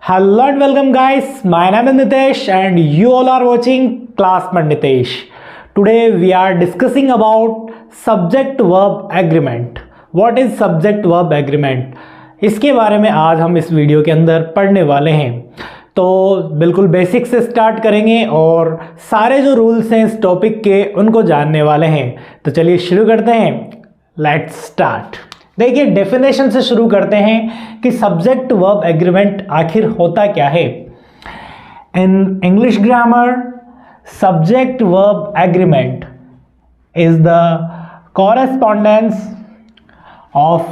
Hello and welcome guys, my name is Nitesh and you all are watching Classmate Nitesh. Today we are discussing about subject verb agreement. What is subject verb agreement? इसके बारे में आज हम इस video के अंदर पढ़ने वाले हैं। तो बिल्कुल बेसिक से स्टार्ट करेंगे और सारे जो रूल्स हैं इस टॉपिक के उनको जानने वाले हैं। तो चलिए शुरू करते हैं। Let's start. देखिए डेफिनेशन से शुरू करते हैं कि सब्जेक्ट वर्ब एग्रीमेंट आखिर होता क्या है। In English grammar subject verb agreement is the correspondence of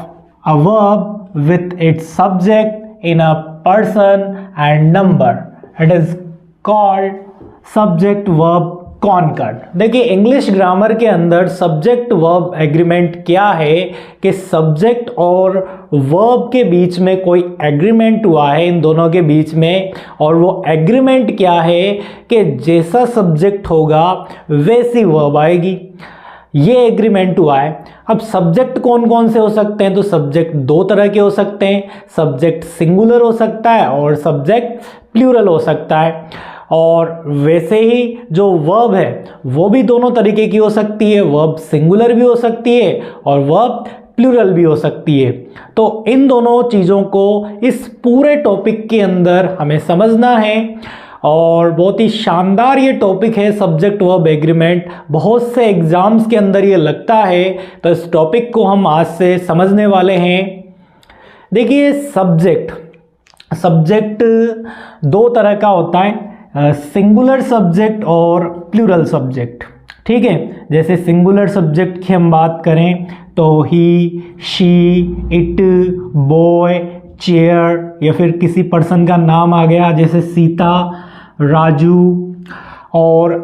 a verb with its subject in a person and number. It is called subject verb concord. देखिए इंग्लिश ग्रामर के अंदर subject verb agreement क्या है कि subject और verb के बीच में कोई एग्रीमेंट हुआ है इन दोनों के बीच में, और वो एग्रीमेंट क्या है कि जैसा सब्जेक्ट होगा वैसी वर्ब आएगी। ये एग्रीमेंट हुआ है। अब सब्जेक्ट कौन कौन से हो सकते हैं? तो सब्जेक्ट दो तरह के हो सकते हैं, सब्जेक्ट सिंगुलर हो सकता है और सब्जेक्ट प्लूरल हो सकता है। और वैसे ही जो वर्ब है वो भी दोनों तरीके की हो सकती है, वर्ब सिंगुलर भी हो सकती है और वर्ब प्लूरल भी हो सकती है। तो इन दोनों चीज़ों को इस पूरे टॉपिक के अंदर हमें समझना है और बहुत ही शानदार ये टॉपिक है सब्जेक्ट वर्ब एग्रीमेंट। बहुत से एग्जाम्स के अंदर ये लगता है, तो इस टॉपिक को हम आज से समझने वाले हैं। देखिए सब्जेक्ट दो तरह का होता है, सिंगुलर सब्जेक्ट और प्लूरल सब्जेक्ट। ठीक है, जैसे सिंगुलर सब्जेक्ट की हम बात करें तो ही, शी, इट, बॉय, चेयर, या फिर किसी पर्सन का नाम आ गया जैसे सीता, राजू। और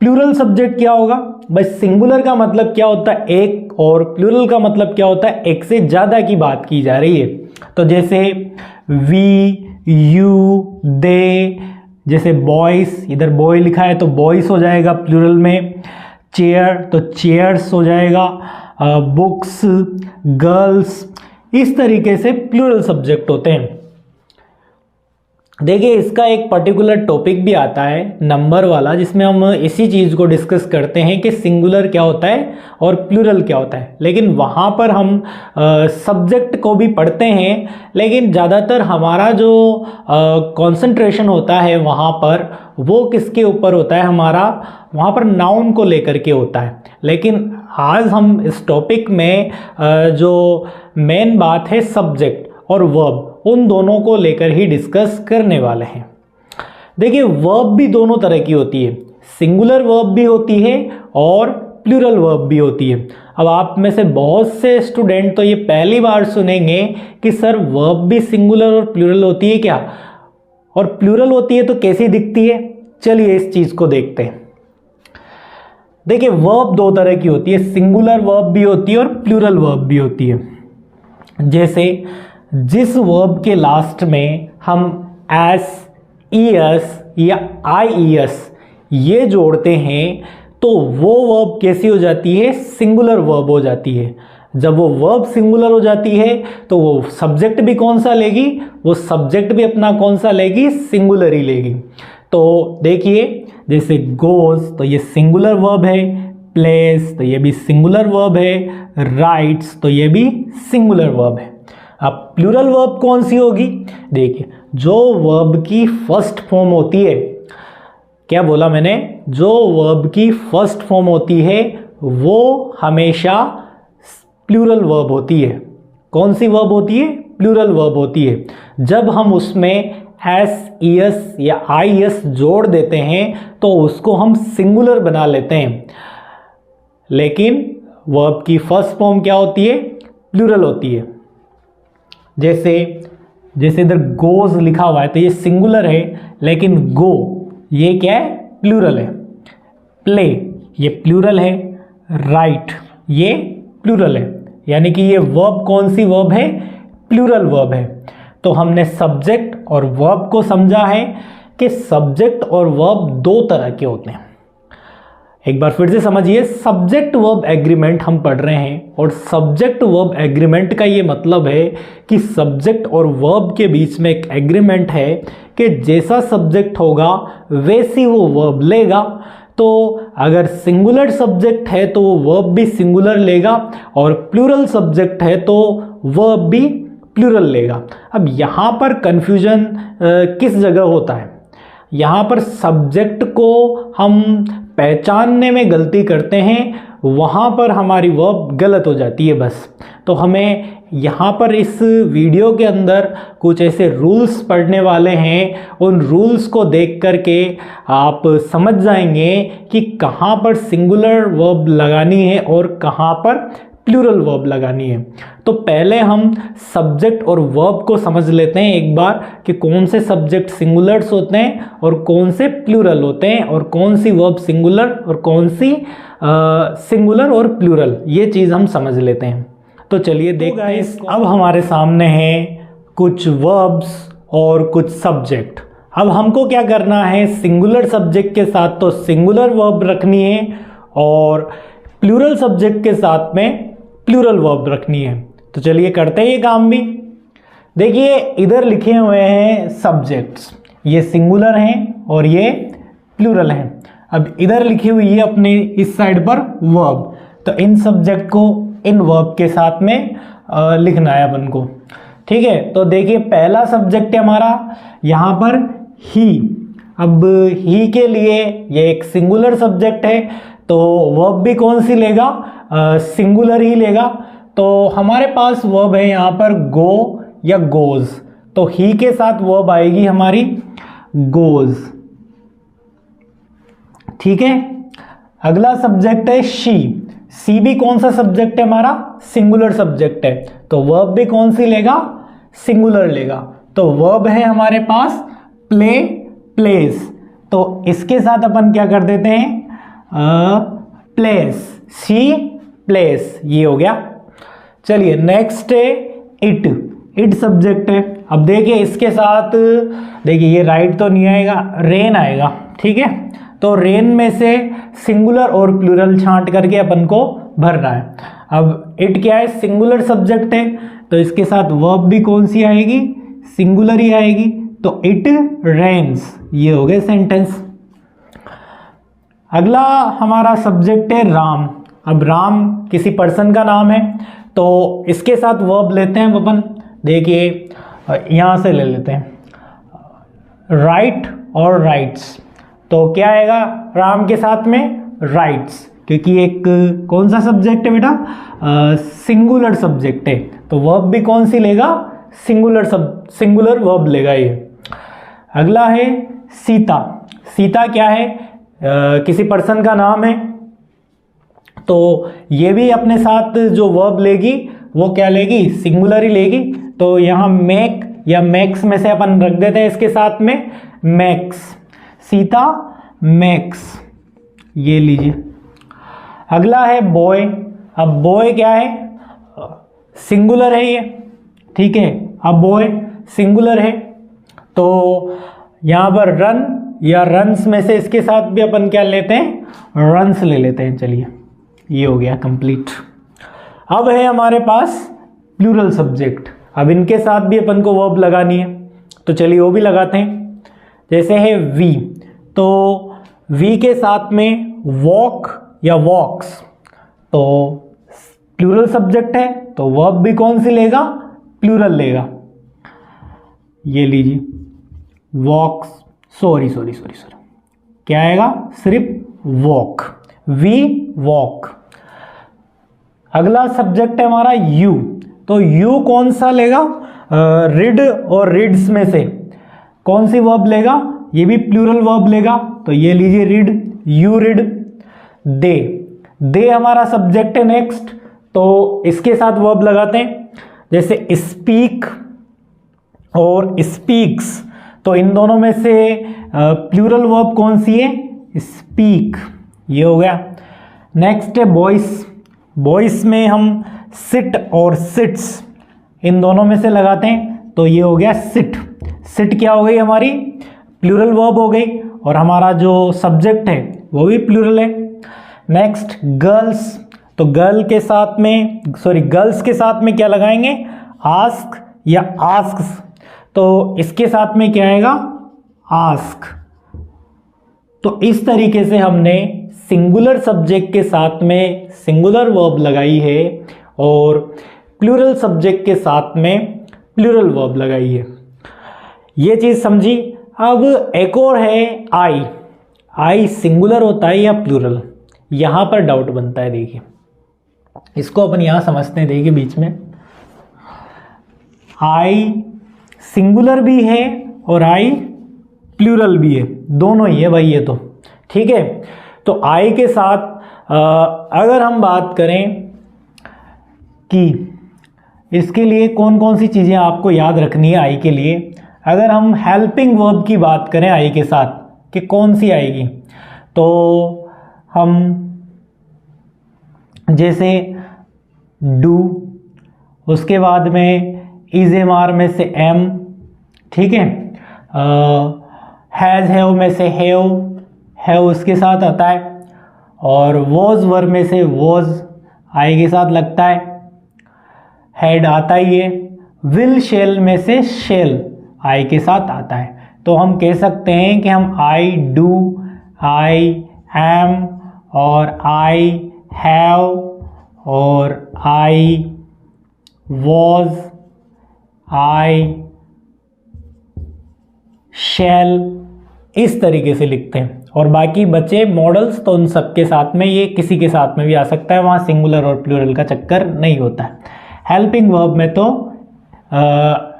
प्लूरल सब्जेक्ट क्या होगा? बस सिंगुलर का मतलब क्या होता है? एक, और प्लूरल का मतलब क्या होता है? एक से ज़्यादा की बात की जा रही है। तो जैसे वी, यू, दे, जैसे बॉयज, इधर बॉय लिखा है तो बॉयज हो जाएगा प्लूरल में। चेयर तो चेयर्स हो जाएगा। बुक्स, गर्ल्स, इस तरीके से प्लूरल सब्जेक्ट होते हैं। देखिए इसका एक पर्टिकुलर टॉपिक भी आता है नंबर वाला, जिसमें हम इसी चीज़ को डिस्कस करते हैं कि सिंगुलर क्या होता है और प्लूरल क्या होता है। लेकिन वहाँ पर हम सब्जेक्ट को भी पढ़ते हैं, लेकिन ज़्यादातर हमारा जो कंसंट्रेशन होता है वहाँ पर वो किसके ऊपर होता है? हमारा वहाँ पर नाउन को लेकर के होता है। लेकिन आज हम इस टॉपिक में जो मेन बात है सब्जेक्ट और वर्ब, उन दोनों को लेकर ही डिस्कस करने वाले हैं। देखिए वर्ब भी दोनों तरह की होती है, सिंगुलर वर्ब भी होती है और प्लूरल वर्ब भी होती है। अब आप में से बहुत से स्टूडेंट तो ये पहली बार सुनेंगे कि सर वर्ब भी सिंगुलर और प्लूरल होती है क्या, और प्लूरल होती है तो कैसी दिखती है? चलिए इस चीज़ को देखते हैं। देखिए वर्ब दो तरह की होती है, सिंगुलर वर्ब भी होती है और प्लूरल वर्ब भी होती है। जैसे जिस वर्ब के लास्ट में हम एस, ईएस या आईईएस ये जोड़ते हैं तो वो वर्ब कैसी हो जाती है? सिंगुलर वर्ब हो जाती है। जब वो वर्ब सिंगुलर हो जाती है तो वो सब्जेक्ट भी कौन सा लेगी? वो सब्जेक्ट भी अपना कौन सा लेगी? सिंगुलर ही लेगी। तो देखिए जैसे गोज तो ये सिंगुलर वर्ब है, प्लेस तो ये भी सिंगुलर वर्ब है, राइट्स तो ये भी सिंगुलर वर्ब है। अब प्लूरल वर्ब कौन सी होगी? देखिए जो वर्ब की फर्स्ट फॉर्म होती है, क्या बोला मैंने? जो वर्ब की फर्स्ट फॉर्म होती है वो हमेशा प्लूरल वर्ब होती है। कौन सी वर्ब होती है? प्लूरल वर्ब होती है। जब हम उसमें एस, ईएस या आईएस जोड़ देते हैं तो उसको हम सिंगुलर बना लेते हैं, लेकिन वर्ब की फर्स्ट फॉर्म क्या होती है? प्लूरल होती है। जैसे इधर गोज लिखा हुआ है तो ये सिंगुलर है, लेकिन गो ये क्या है? प्लूरल है। प्ले ये प्लूरल है, राइट ये प्लूरल है, यानी कि ये वर्ब कौन सी वर्ब है? प्लूरल वर्ब है। तो हमने सब्जेक्ट और वर्ब को समझा है कि सब्जेक्ट और वर्ब दो तरह के होते हैं। एक बार फिर से समझिए, सब्जेक्ट वर्ब एग्रीमेंट हम पढ़ रहे हैं और सब्जेक्ट वर्ब एग्रीमेंट का ये मतलब है कि सब्जेक्ट और वर्ब के बीच में एक एग्रीमेंट है कि जैसा सब्जेक्ट होगा वैसी वो वर्ब लेगा। तो अगर सिंगुलर सब्जेक्ट है तो वो वर्ब भी सिंगुलर लेगा और प्लूरल सब्जेक्ट है तो वर्ब भी प्लूरल लेगा। अब यहाँ पर कंफ्यूजन किस जगह होता है? यहाँ पर सब्जेक्ट को हम पहचानने में गलती करते हैं, वहाँ पर हमारी वर्ब गलत हो जाती है बस। तो हमें यहाँ पर इस वीडियो के अंदर कुछ ऐसे रूल्स पढ़ने वाले हैं, उन रूल्स को देख करके आप समझ जाएंगे कि कहाँ पर सिंगुलर वर्ब लगानी है और कहाँ पर प्लूरल वर्ब लगानी है। तो पहले हम सब्जेक्ट और वर्ब को समझ लेते हैं एक बार कि कौन से सब्जेक्ट सिंगुलर्स होते हैं और कौन से प्लूरल होते हैं और कौन सी वर्ब सिंगुलर और कौन सी सिंगुलर और प्लूरल, ये चीज़ हम समझ लेते हैं। तो चलिए देखते हैं। अब हमारे सामने हैं कुछ वर्ब्स और कुछ सब्जेक्ट। अब हमको क्या करना है, सिंगुलर सब्जेक्ट के साथ तो सिंगुलर वर्ब रखनी है और प्लूरल सब्जेक्ट के साथ में प्लूरल वर्ब रखनी है। तो चलिए करते हैं ये काम भी। देखिए इधर लिखे हुए हैं सब्जेक्ट्स, ये सिंगुलर हैं और ये प्लूरल हैं। अब इधर लिखी हुई है अपने इस साइड पर वर्ब, तो इन सब्जेक्ट को इन वर्ब के साथ में लिखना है अपन को। ठीक है, तो देखिए पहला सब्जेक्ट है हमारा यहाँ पर ही। अब ही के लिए ये एक सिंगुलर सब्जेक्ट है तो वर्ब भी कौन सी लेगा, सिंगुलर ही लेगा। तो हमारे पास वर्ब है यहाँ पर गो या गोज, तो ही के साथ वर्ब आएगी हमारी गोज। ठीक है, अगला सब्जेक्ट है शी। सी भी कौन सा सब्जेक्ट है हमारा, सिंगुलर सब्जेक्ट है, तो वर्ब भी कौन सी लेगा, सिंगुलर लेगा। तो वर्ब है हमारे पास प्ले, प्लेस, तो इसके साथ अपन क्या कर देते हैं, प्लेस, सी प्लेस, ये हो गया। चलिए नेक्स्ट है इट। इट सब्जेक्ट है। अब देखिए इसके साथ, देखिए ये राइट तो नहीं आएगा, रेन आएगा। ठीक है, तो रेन में से सिंगुलर और प्लूरल छांट करके अपन को भरना है। अब इट क्या है, सिंगुलर सब्जेक्ट है, तो इसके साथ वर्ब भी कौन सी आएगी, सिंगुलर ही आएगी। तो इट रेन्स, ये हो गए सेंटेंस। अगला हमारा सब्जेक्ट है राम। अब राम किसी पर्सन का नाम है, तो इसके साथ वर्ब लेते हैं अपन। देखिए यहाँ से ले लेते हैं, राइट और राइट्स, तो क्या आएगा राम के साथ में, राइट्स, क्योंकि एक कौन सा सब्जेक्ट है बेटा, सिंगुलर सब्जेक्ट है, तो वर्ब भी कौन सी लेगा, सिंगुलर वर्ब लेगा ये। अगला है सीता। सीता क्या है, किसी पर्सन का नाम है, तो ये भी अपने साथ जो वर्ब लेगी वो क्या लेगी, सिंगुलर ही लेगी। तो यहाँ मेक या मैक्स में से अपन रख देते हैं इसके साथ में मैक्स, सीता मैक्स, ये लीजिए। अगला है बॉय। अब बॉय क्या है, सिंगुलर है ये। ठीक है, अब बॉय सिंगुलर है, तो यहाँ पर रन या रन्स में से इसके साथ भी अपन क्या लेते हैं, रन्स ले लेते हैं। चलिए ये हो गया कंप्लीट। अब है हमारे पास प्लूरल सब्जेक्ट। अब इनके साथ भी अपन को वर्ब लगानी है, तो चलिए वो भी लगाते हैं। जैसे है वी, तो वी के साथ में वॉक या वॉक्स, तो प्लूरल सब्जेक्ट है, तो वर्ब भी कौन सी लेगा, प्लूरल लेगा। ये लीजिए वॉक्स, सॉरी क्या आएगा, सिर्फ वॉक, वी वॉक। अगला सब्जेक्ट है हमारा यू, तो यू कौन सा लेगा, रिड और रिड्स में से कौन सी वर्ब लेगा, ये भी प्लूरल वर्ब लेगा, तो ये लीजिए रिड, यू रिड। दे, दे हमारा सब्जेक्ट है नेक्स्ट, तो इसके साथ वर्ब लगाते हैं। जैसे स्पीक और स्पीक्स, तो इन दोनों में से प्लूरल वर्ब कौन सी है, स्पीक, ये हो गया। नेक्स्ट है बॉयस। बॉयस में हम सिट और सिट्स इन दोनों में से लगाते हैं, तो ये हो गया सिट। सिट क्या हो गई हमारी, प्लूरल वर्ब हो गई, और हमारा जो सब्जेक्ट है वो भी प्लूरल है। नेक्स्ट गर्ल्स, तो गर्ल्स के साथ में क्या लगाएंगे, आस्क या आस्क्स, तो इसके साथ में क्या आएगा, आस्क। तो इस तरीके से हमने सिंगुलर सब्जेक्ट के साथ में सिंगुलर वर्ब लगाई है और प्लूरल सब्जेक्ट के साथ में प्लूरल वर्ब लगाई है, ये चीज समझी। अब एक और है आई सिंगुलर होता है या प्लूरल, यहां पर डाउट बनता है। देखिए इसको अपन यहां समझते हैं। देखिए बीच में आई सिंगुलर भी है और आई प्लूरल भी है, दोनों ही है भाई ये तो, ठीक है। तो आई के साथ अगर हम बात करें कि इसके लिए कौन कौन सी चीज़ें आपको याद रखनी है आई के लिए, अगर हम हेल्पिंग वर्ब की बात करें आई के साथ कि कौन सी आएगी, तो हम जैसे डू, उसके बाद में इज एम आर में से एम, ठीक है, हैज़ हैव में से हैव उसके साथ आता है, और वॉज वर्ब में से वॉज आई के साथ लगता है, हैड आता ही है, विल शेल में से शेल आई के साथ आता है। तो हम कह सकते हैं कि हम आई डू, आई एम और आई हैव और आई वॉज, आई शैल इस तरीके से लिखते हैं। और बाकी बचे मॉडल्स तो उन सब के साथ में ये किसी के साथ में भी आ सकता है, वहाँ सिंगुलर और प्लूरल का चक्कर नहीं होता है। हेल्पिंग वर्ब में तो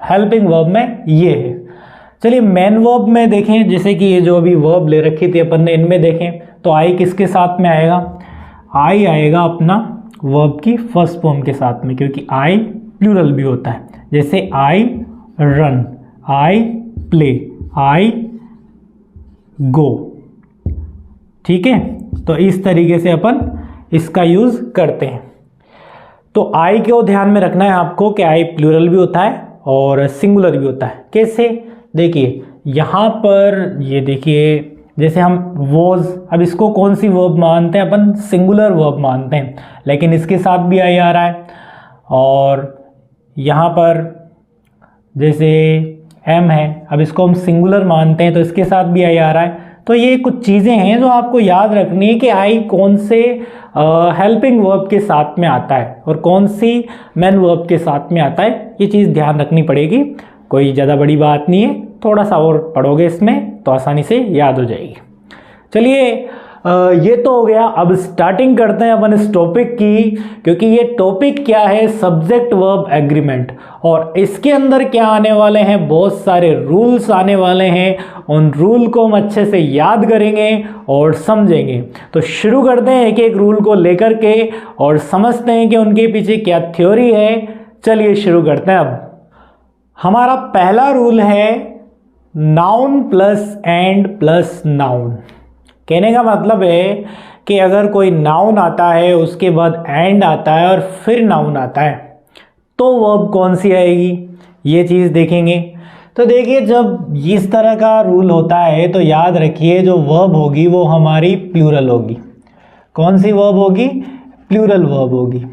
हेल्पिंग वर्ब में ये है। चलिए मेन वर्ब में देखें, जैसे कि ये जो अभी वर्ब ले रखी थी अपन ने, इनमें देखें तो आई किसके साथ में आएगा, आई आएगा अपना वर्ब की फर्स्ट फॉर्म के साथ में, क्योंकि आई प्लूरल भी होता है। जैसे आई रन, आई प्ले, आई गो, ठीक है। तो इस तरीके से अपन इसका यूज करते हैं। तो आई को ध्यान में रखना है आपको कि आई प्लूरल भी होता है और सिंगुलर भी होता है। कैसे, देखिए यहाँ पर ये देखिए, जैसे हम वॉज, अब इसको कौन सी वर्ब मानते हैं अपन, सिंगुलर वर्ब मानते हैं, लेकिन इसके साथ भी आई आ रहा है। और यहाँ पर जैसे एम है, अब इसको हम सिंगुलर मानते हैं तो इसके साथ भी आई आ रहा है। तो ये कुछ चीज़ें हैं जो आपको याद रखनी है कि आई कौन से हेल्पिंग वर्ब के साथ में आता है और कौन सी मेन वर्ब के साथ में आता है, ये चीज़ ध्यान रखनी पड़ेगी। कोई ज़्यादा बड़ी बात नहीं है, थोड़ा सा और पढ़ोगे इसमें तो आसानी से याद हो जाएगी। चलिए ये तो हो गया। अब स्टार्टिंग करते हैं अपन इस टॉपिक की, क्योंकि ये टॉपिक क्या है, सब्जेक्ट वर्ब एग्रीमेंट, और इसके अंदर क्या आने वाले हैं, बहुत सारे रूल्स आने वाले हैं। उन रूल को हम अच्छे से याद करेंगे और समझेंगे। तो शुरू करते हैं एक एक रूल को लेकर के और समझते हैं कि उनके पीछे क्या थ्योरी है। चलिए शुरू करते हैं। अब हमारा पहला रूल है noun plus and plus noun. कहने का मतलब है कि अगर कोई नाउन आता है, उसके बाद एंड आता है और फिर नाउन आता है, तो वर्ब कौन सी आएगी, ये चीज़ देखेंगे। तो देखिए जब इस तरह का रूल होता है तो याद रखिए जो वर्ब होगी वो हमारी प्लूरल होगी। कौन सी वर्ब होगी, प्लूरल वर्ब होगी।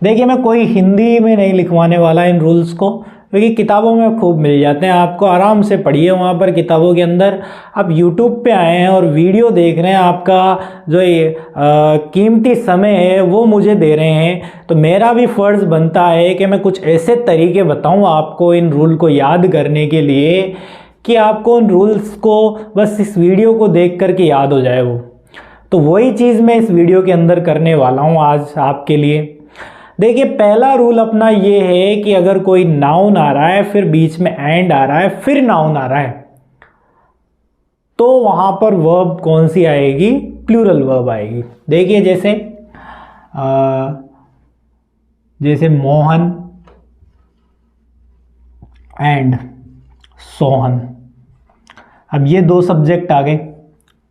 देखिए मैं कोई हिंदी में नहीं लिखवाने वाला इन रूल्स को, क्योंकि किताबों में खूब मिल जाते हैं, आपको आराम से पढ़िए वहाँ पर किताबों के अंदर। आप YouTube पे आए हैं और वीडियो देख रहे हैं, आपका जो ये कीमती समय है वो मुझे दे रहे हैं, तो मेरा भी फ़र्ज़ बनता है कि मैं कुछ ऐसे तरीके बताऊँ आपको इन रूल को याद करने के लिए कि आपको उन रूल्स को बस इस वीडियो को देख करके याद हो जाए वो। तो वही चीज़ मैं इस वीडियो के अंदर करने वाला हूँ आज आपके लिए। देखिए पहला रूल अपना ये है कि अगर कोई नाउन आ रहा है, फिर बीच में एंड आ रहा है, फिर नाउन आ रहा है, तो वहां पर वर्ब कौन सी आएगी, प्लूरल वर्ब आएगी। देखिए जैसे मोहन एंड सोहन, अब ये दो सब्जेक्ट आ गए,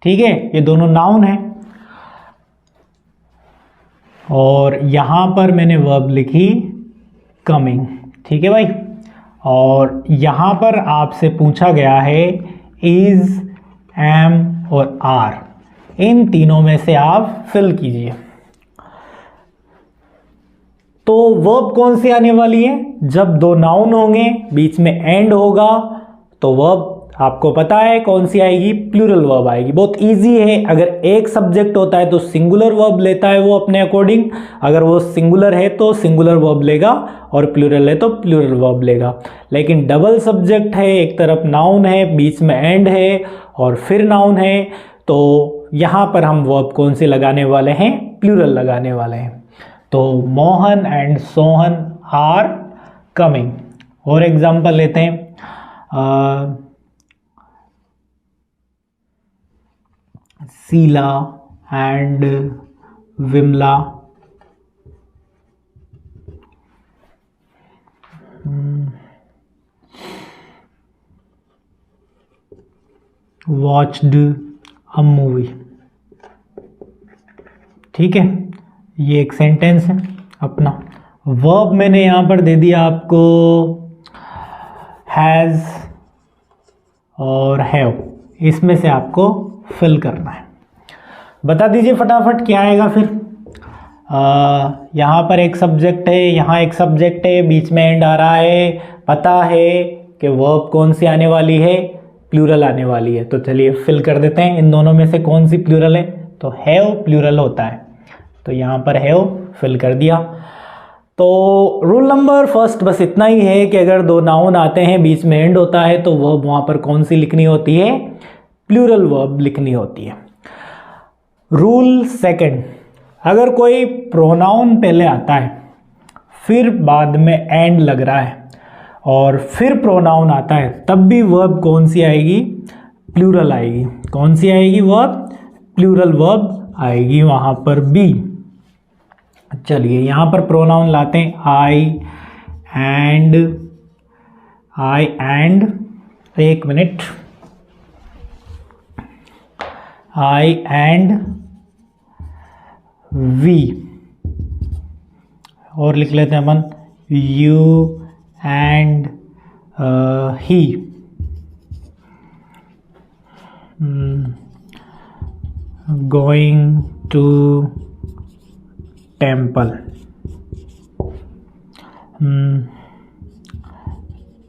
ठीक है, ये दोनों नाउन है और यहाँ पर मैंने वर्ब लिखी कमिंग, ठीक है भाई। और यहाँ पर आपसे पूछा गया है इज, एम और आर, इन तीनों में से आप फिल कीजिए। तो वर्ब कौन सी आने वाली है? जब दो नाउन होंगे, बीच में एंड होगा, तो वर्ब आपको पता है कौन सी आएगी? प्लूरल वर्ब आएगी। बहुत इजी है। अगर एक सब्जेक्ट होता है तो सिंगुलर वर्ब लेता है वो अपने अकॉर्डिंग, अगर वो सिंगुलर है तो सिंगुलर वर्ब लेगा, और प्लूरल है तो प्लूरल वर्ब लेगा। लेकिन डबल सब्जेक्ट है, एक तरफ नाउन है, बीच में एंड है और फिर नाउन है, तो यहां पर हम वर्ब कौन सी लगाने वाले हैं? प्लूरल लगाने वाले हैं। तो Mohan and Sohan are coming. और एग्जाम्पल लेते हैं, Sheela and Vimla watched a movie. ठीक है, ये एक सेंटेंस है अपना। वर्ब मैंने यहां पर दे दिया आपको हैज़ और हैव, इसमें से आपको फिल करना है। बता दीजिए फटाफट क्या आएगा फिर। यहाँ पर एक सब्जेक्ट है, यहाँ एक सब्जेक्ट है, बीच में एंड आ रहा है, पता है कि वर्ब कौन सी आने वाली है? प्लूरल आने वाली है। तो चलिए फिल कर देते हैं, इन दोनों में से कौन सी प्लूरल है? तो हैव प्लूरल होता है, तो यहाँ पर हैव फिल कर दिया। तो रूल नंबर फर्स्ट बस इतना ही है कि अगर दो नाउन आते हैं, बीच में एंड होता है, तो वर्ब वहाँ पर कौन सी लिखनी होती है? प्लूरल वर्ब लिखनी होती है। रूल सेकंड, अगर कोई प्रोनाउन पहले आता है, फिर बाद में एंड लग रहा है और फिर प्रोनाउन आता है, तब भी वर्ब कौन सी आएगी? प्लूरल आएगी। कौन सी आएगी वर्ब? प्लूरल वर्ब आएगी वहाँ पर भी। चलिए यहाँ पर प्रोनाउन लाते हैं, आई एंड, एक मिनट, आई एंड वी, और लिख लेते हैं अपन you and he, going to temple,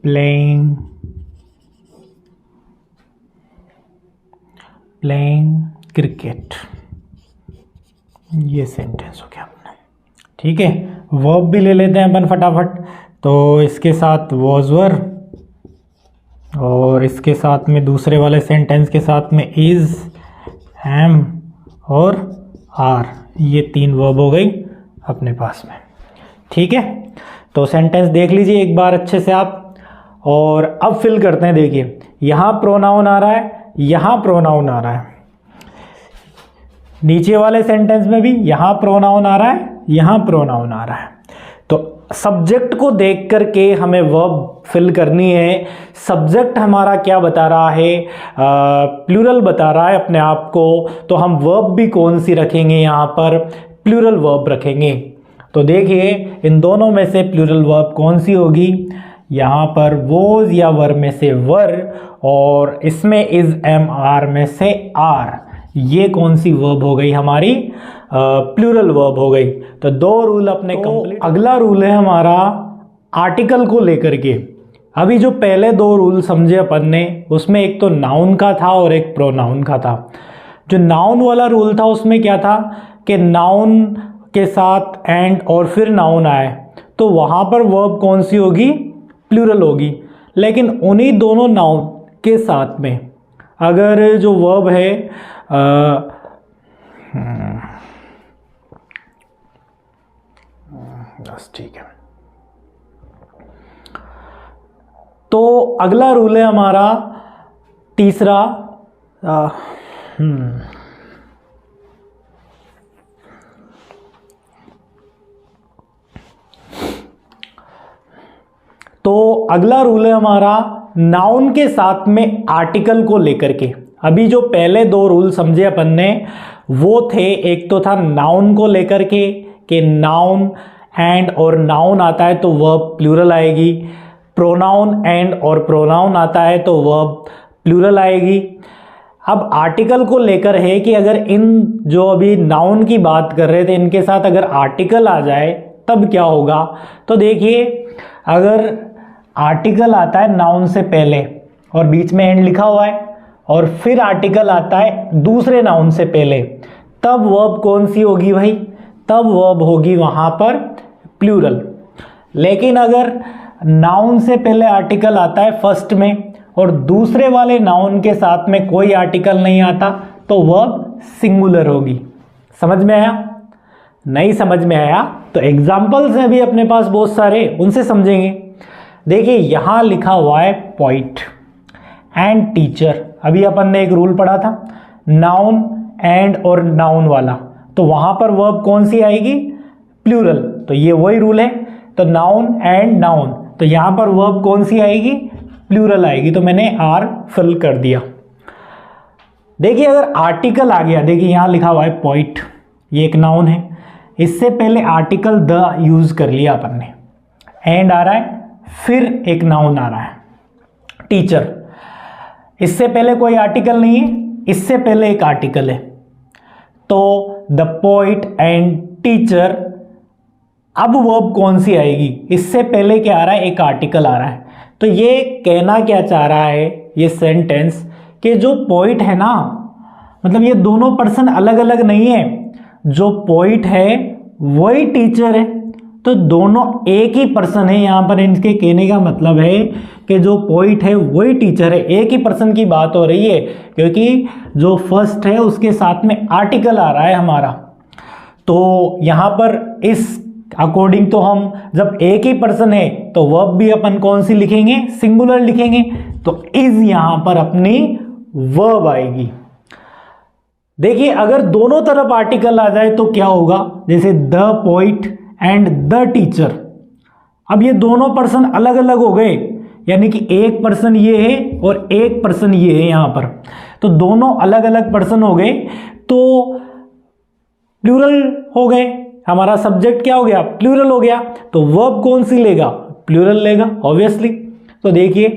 playing cricket. ये सेंटेंस हो गया अपना। ठीक है, वर्ब भी ले लेते हैं अपन फटाफट। तो इसके साथ वॉज वर, और इसके साथ में दूसरे वाले सेंटेंस के साथ में इज, एम और आर, ये तीन वर्ब हो गई अपने पास में। ठीक है, तो सेंटेंस देख लीजिए एक बार अच्छे से आप, और अब फिल करते हैं। देखिए यहाँ प्रोनाउन आ रहा है, यहाँ प्रोनाउन आ रहा है, नीचे वाले सेंटेंस में भी यहाँ प्रोनाउन आ रहा है, यहाँ प्रोनाउन आ रहा है। तो सब्जेक्ट को देख करके हमें वर्ब फिल करनी है। सब्जेक्ट हमारा क्या बता रहा है? प्लूरल बता रहा है अपने आप को, तो हम वर्ब भी कौन सी रखेंगे? यहाँ पर प्लूरल वर्ब रखेंगे। तो देखिए इन दोनों में से प्लूरल वर्ब कौन सी होगी? यहाँ पर वोज या वर में से वर, और इसमें इज, एम, आर में से आर। ये कौन सी वर्ब हो गई हमारी? प्लूरल वर्ब हो गई। तो दो रूल अपने कंप्लीट। अगला रूल है हमारा आर्टिकल को लेकर के। अभी जो पहले दो रूल समझे अपन ने, उसमें एक तो नाउन का था और एक प्रोनाउन का था। जो नाउन वाला रूल था उसमें क्या था कि नाउन के साथ एंड और फिर नाउन आए तो वहाँ पर वर्ब कौन सी होगी? प्लूरल होगी। लेकिन उन्हीं दोनों नाउन के साथ में अगर जो वर्ब है बस ठीक है। तो अगला रूल है हमारा तीसरा, तो अगला रूल है हमारा नाउन के साथ में आर्टिकल को लेकर के। अभी जो पहले दो रूल समझे अपन ने वो थे, एक तो था नाउन को लेकर के कि नाउन एंड और नाउन आता है तो वर्ब प्लूरल आएगी, प्रोनाउन एंड और प्रोनाउन आता है तो वर्ब प्लूरल आएगी। अब आर्टिकल को लेकर है कि अगर इन जो अभी नाउन की बात कर रहे थे इनके साथ अगर आर्टिकल आ जाए तब क्या होगा। तो देखिए अगर आर्टिकल आता है नाउन से पहले और बीच में एंड लिखा हुआ है और फिर आर्टिकल आता है दूसरे नाउन से पहले, तब वर्ब कौन सी होगी भाई, तब वर्ब होगी वहां पर प्लूरल। लेकिन अगर नाउन से पहले आर्टिकल आता है फर्स्ट में और दूसरे वाले नाउन के साथ में कोई आर्टिकल नहीं आता तो वर्ब सिंगुलर होगी। समझ में आया? नहीं समझ में आया तो एग्जाम्पल्स हैं भी अपने पास बहुत सारे, उनसे समझेंगे। देखिए यहां लिखा हुआ है पोइट एंड टीचर। अभी अपन ने एक रूल पढ़ा था नाउन एंड और नाउन वाला, तो वहां पर वर्ब कौन सी आएगी, प्लूरल। तो ये वही रूल है, तो नाउन एंड नाउन, तो यहां पर वर्ब कौन सी आएगी, प्लूरल आएगी। तो मैंने आर फिल कर दिया। देखिए अगर आर्टिकल आ गया, देखिए यहां लिखा हुआ है पोइट, ये एक नाउन है, इससे पहले आर्टिकल द यूज कर लिया अपन ने, एंड आ रहा है, फिर एक नाउन आ रहा है टीचर, इससे पहले कोई आर्टिकल नहीं है, इससे पहले एक आर्टिकल है, तो द पोइट एंड टीचर। अब वर्ब कौन सी आएगी, इससे पहले क्या आ रहा है, एक आर्टिकल आ रहा है। तो ये कहना क्या चाह रहा है ये सेंटेंस कि जो पोइट है ना, मतलब ये दोनों पर्सन अलग अलग नहीं है, जो पोइट है वही टीचर है, तो दोनों एक ही पर्सन है। यहां पर इनके कहने का मतलब है कि जो पोइट है वही टीचर है, एक ही पर्सन की बात हो रही है, क्योंकि जो फर्स्ट है उसके साथ में आर्टिकल आ रहा है हमारा। तो यहां पर इस अकॉर्डिंग तो हम जब एक ही पर्सन है तो वर्ब भी अपन कौन सी लिखेंगे, सिंगुलर लिखेंगे, तो इज यहां पर अपनी वर्ब आएगी। देखिए अगर दोनों तरफ आर्टिकल आ जाए तो क्या होगा, जैसे the poet and the teacher. अब ये दोनों पर्सन अलग अलग हो गए, यानी कि एक पर्सन ये है और एक पर्सन ये है यहां पर, तो दोनों अलग अलग पर्सन हो गए, तो प्लूरल हो गए, हमारा सब्जेक्ट क्या हो गया, प्लूरल हो गया, तो वर्ब कौन सी लेगा, प्लूरल लेगा ऑब्वियसली। तो देखिए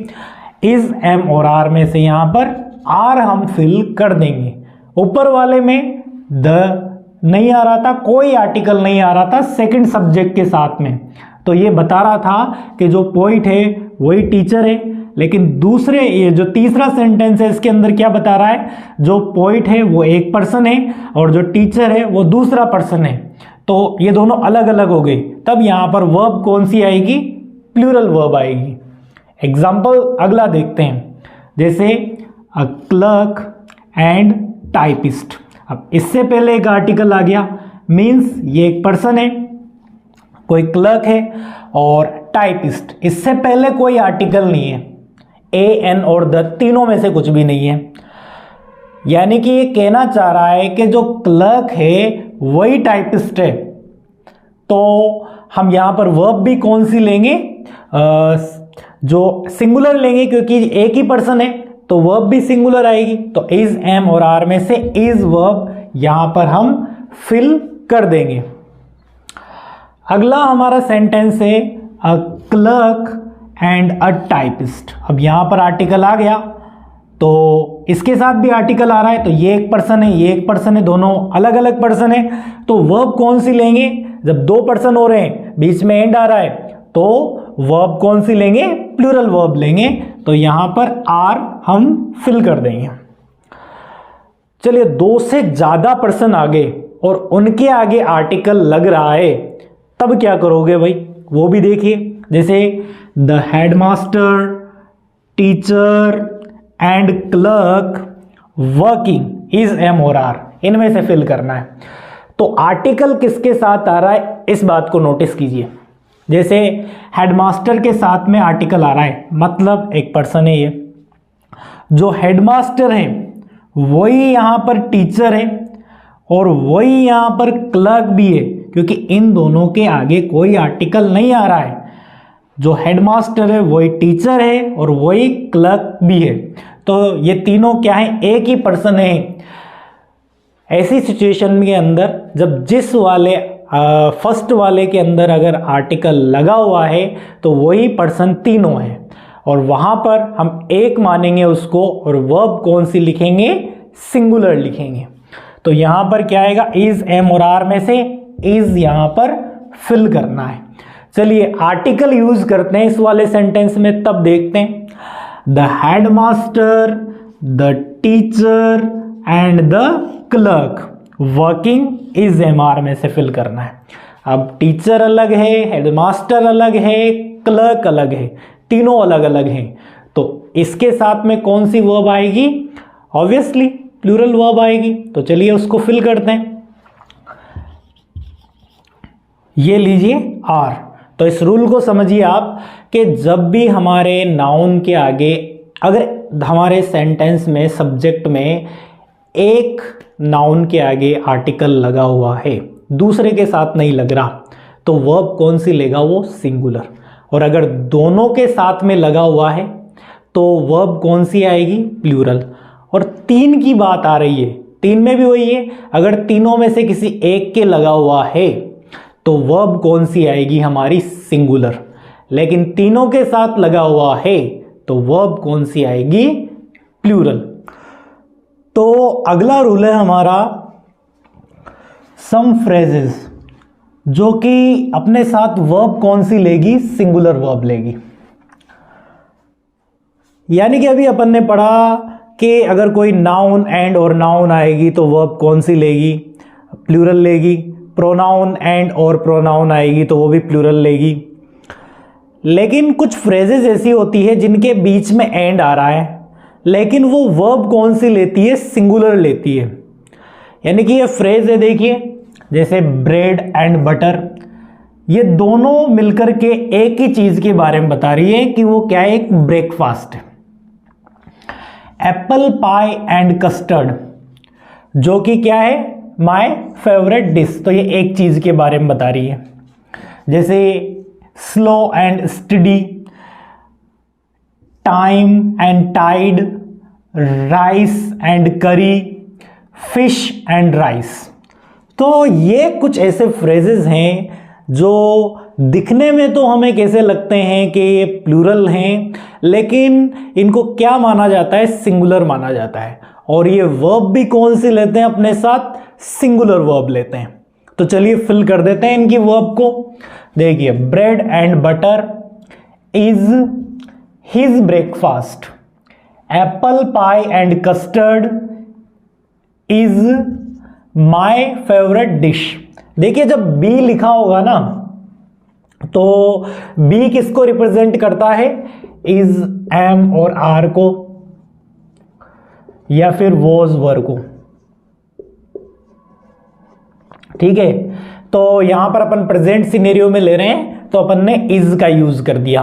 इज, एम और आर में से यहां पर आर हम फिल कर देंगे। ऊपर वाले में द नहीं आ रहा था, कोई आर्टिकल नहीं आ रहा था सेकंड सब्जेक्ट के साथ में, तो ये बता रहा था कि जो पोइट है वही टीचर है। लेकिन दूसरे ये जो तीसरा सेंटेंस है इसके अंदर क्या बता रहा है, जो पोइट है वो एक पर्सन है और जो टीचर है वो दूसरा पर्सन है, तो ये दोनों अलग अलग हो गए। तब यहां पर वर्ब कौन सी आएगी, प्लूरल वर्ब आएगी। एग्जाम्पल अगला देखते हैं, जैसे अ क्लर्क एंड टाइपिस्ट। अब इससे पहले एक आर्टिकल आ गया, मींस ये एक पर्सन है, कोई क्लर्क है, और टाइपिस्ट, इससे पहले कोई आर्टिकल नहीं है, ए एन और द तीनों में से कुछ भी नहीं है। यानी कि ये कहना चाह रहा है कि जो क्लर्क है वही टाइपिस्ट है, तो हम यहां पर वर्ब भी कौन सी लेंगे, जो सिंगुलर लेंगे, क्योंकि एक ही पर्सन है तो वर्ब भी सिंगुलर आएगी। तो इज, एम और आर में से इज वर्ब यहां पर हम फिल कर देंगे। अगला हमारा सेंटेंस है a clerk and a typist. अब यहां पर आर्टिकल आ गया, तो इसके साथ भी आर्टिकल आ रहा है, तो ये एक पर्सन है, ये एक पर्सन है, दोनों अलग अलग पर्सन है, तो वर्ब कौन सी लेंगे, जब दो पर्सन हो रहे हैं बीच में एंड आ रहा है, तो वर्ब कौन सी लेंगे, प्लूरल वर्ब लेंगे। तो यहां पर आर हम फिल कर देंगे। चलिए दो से ज्यादा पर्सन आगे और उनके आगे आर्टिकल लग रहा है, तब क्या करोगे भाई, वो भी देखिए। जैसे the headmaster, teacher and clerk working, is, am और आर, इनमें से फिल करना है। तो आर्टिकल किसके साथ आ रहा है इस बात को नोटिस कीजिए। जैसे हेडमास्टर के साथ में आर्टिकल आ रहा है, मतलब एक पर्सन है, ये जो हेडमास्टर है वही यहां पर टीचर है और वही यहां पर क्लर्क भी है, क्योंकि इन दोनों के आगे कोई आर्टिकल नहीं आ रहा है। जो हेडमास्टर है वही टीचर है और वही क्लर्क भी है, तो ये तीनों क्या है, एक ही पर्सन है। ऐसी सिचुएशन के अंदर जब जिस वाले फर्स्ट वाले के अंदर अगर आर्टिकल लगा हुआ है तो वही पर्सन तीनों है, और वहां पर हम एक मानेंगे उसको, और वर्ब कौन सी लिखेंगे, सिंगुलर लिखेंगे। तो यहां पर क्या आएगा, इज एम और आर में से इज यहां पर फिल करना है। चलिए आर्टिकल यूज करते हैं इस वाले सेंटेंस में, तब देखते हैं। The headmaster, the teacher and the clerk working is am are में से फिल करना है। अब टीचर अलग है, हेडमास्टर अलग है, क्लर्क अलग है, तीनों अलग अलग हैं। तो इसके साथ में कौन सी वर्ब आएगी, ऑब्वियसली प्लूरल वर्ब आएगी। तो चलिए उसको फिल करते हैं। ये लीजिए आर। तो इस रूल को समझिए आप कि जब भी हमारे नाउन के आगे, अगर हमारे सेंटेंस में सब्जेक्ट में एक नाउन के आगे आर्टिकल लगा हुआ है, दूसरे के साथ नहीं लग रहा, तो वर्ब कौन सी लेगा, वो सिंगुलर। और अगर दोनों के साथ में लगा हुआ है तो वर्ब कौन सी आएगी, प्लूरल। और तीन की बात आ रही है, तीन में भी वही है, अगर तीनों में से किसी एक के लगा हुआ है तो वर्ब कौन सी आएगी, हमारी सिंगुलर। लेकिन तीनों के साथ लगा हुआ है तो वर्ब कौन सी आएगी, प्लूरल। तो अगला रूल है हमारा सम फ्रेजेस, जो कि अपने साथ वर्ब कौन सी लेगी, सिंगुलर वर्ब लेगी। यानी कि अभी अपन ने पढ़ा कि अगर कोई नाउन एंड और नाउन आएगी तो वर्ब कौन सी लेगी, प्लूरल लेगी। प्रोनाउन एंड और प्रोनाउन आएगी तो वो भी प्लूरल लेगी। लेकिन कुछ फ्रेजेस ऐसी होती है जिनके बीच में एंड आ रहा है, लेकिन वो वर्ब कौन सी लेती है, सिंगुलर लेती है। यानी कि ये फ्रेज है, देखिए जैसे ब्रेड एंड बटर, ये दोनों मिलकर के एक ही चीज के बारे में बता रही है कि वो क्या है, एक ब्रेकफास्ट है। एप्पल पाई एंड कस्टर्ड, जो कि क्या है, माय फेवरेट डिश, तो ये एक चीज के बारे में बता रही है। जैसे slow and study, time and tide, rice and curry, fish and rice. तो ये कुछ ऐसे फ्रेजेस हैं जो दिखने में तो हमें कैसे लगते हैं कि ये प्लूरल हैं, लेकिन इनको क्या माना जाता है, सिंगुलर माना जाता है। और ये वर्ब भी कौन सी लेते हैं अपने साथ, सिंगुलर वर्ब लेते हैं। तो चलिए फिल कर देते हैं इनकी वर्ब को। देखिए bread and butter is his breakfast, apple pie and custard is my favourite dish. देखिए जब बी लिखा होगा ना, तो बी किसको रिप्रेजेंट करता है, इज, एम और आर को, या फिर वॉज, वर को। ठीक है, तो यहां पर अपन प्रेजेंट सिनेरियो में ले रहे हैं तो अपन ने इज का यूज कर दिया।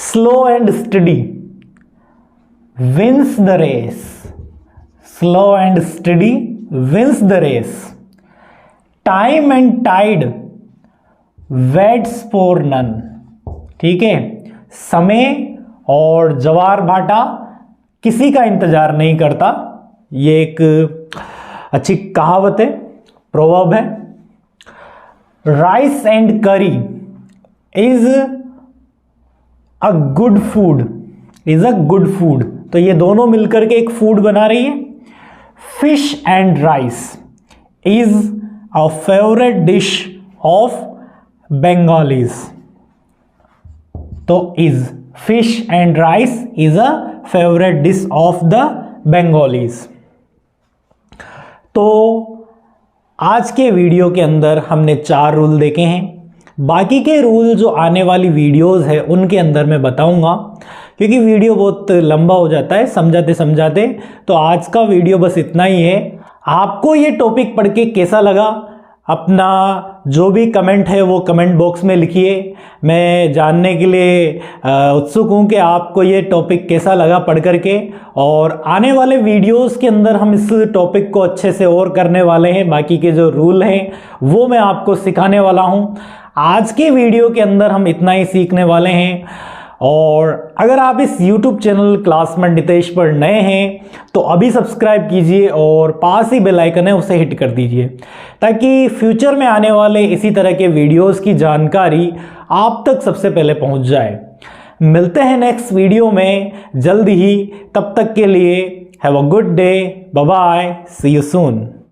Slow and study wins the race, slow and study wins the race. Time and tide waits for none. ठीक है, समय और जवार भाटा किसी का इंतजार नहीं करता, ये एक अच्छी कहावत है, प्रोवर्ब है। राइस एंड करी is a good food, is a good food, तो ये दोनों मिलकर के एक फूड बना रही है। Fish and rice is a favourite dish of Bengalis, तो is, fish and rice is a favourite dish of the Bengalis. तो आज के वीडियो के अंदर हमने 4 रूल देखे हैं। बाकी के रूल जो आने वाली वीडियोस है उनके अंदर मैं बताऊंगा, क्योंकि वीडियो बहुत लंबा हो जाता है समझाते समझाते। तो आज का वीडियो बस इतना ही है। आपको ये टॉपिक पढ़ के कैसा लगा, अपना जो भी कमेंट है वो कमेंट बॉक्स में लिखिए। मैं जानने के लिए उत्सुक हूँ कि आपको ये टॉपिक कैसा लगा पढ़ करके। और आने वाले वीडियोस के अंदर हम इस टॉपिक को अच्छे से और करने वाले हैं। बाकी के जो रूल हैं वो मैं आपको सिखाने वाला हूँ। आज के वीडियो के अंदर हम इतना ही सीखने वाले हैं। और अगर आप इस YouTube चैनल क्लासमेट नितेश पर नए हैं तो अभी सब्सक्राइब कीजिए और पास ही बेल आइकन है उसे हिट कर दीजिए, ताकि फ्यूचर में आने वाले इसी तरह के वीडियोस की जानकारी आप तक सबसे पहले पहुंच जाए। मिलते हैं नेक्स्ट वीडियो में जल्द ही, तब तक के लिए have a good day, bye bye, see you soon.